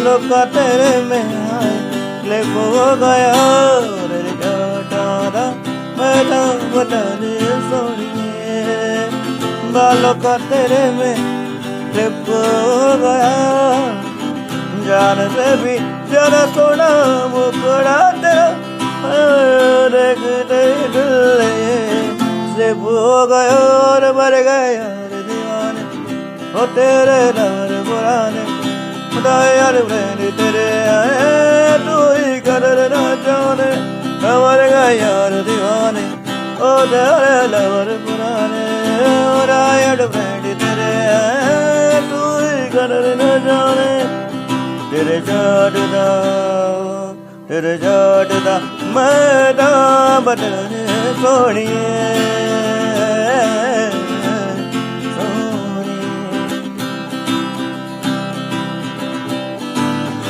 बालों का तेरे में आए क्लिप हो गया रे डाटा मेरा बताने सोनिए बालों का तेरे में क्लिप हो गया जान से भी जरा सोना मुकड़ा तेरा देखते डुले से हो गया और मर गया रे दीवाने ओ तेरे नर पुराने यार मैंने तेरे आए तू ही कदर ना जाने मर गया यार दीवाने ओ तेरे लवर पुराने और यार मैंने तेरे आए तू ही कदर ना जाने तेरे जाट दा मैं दा बदलने सोनिए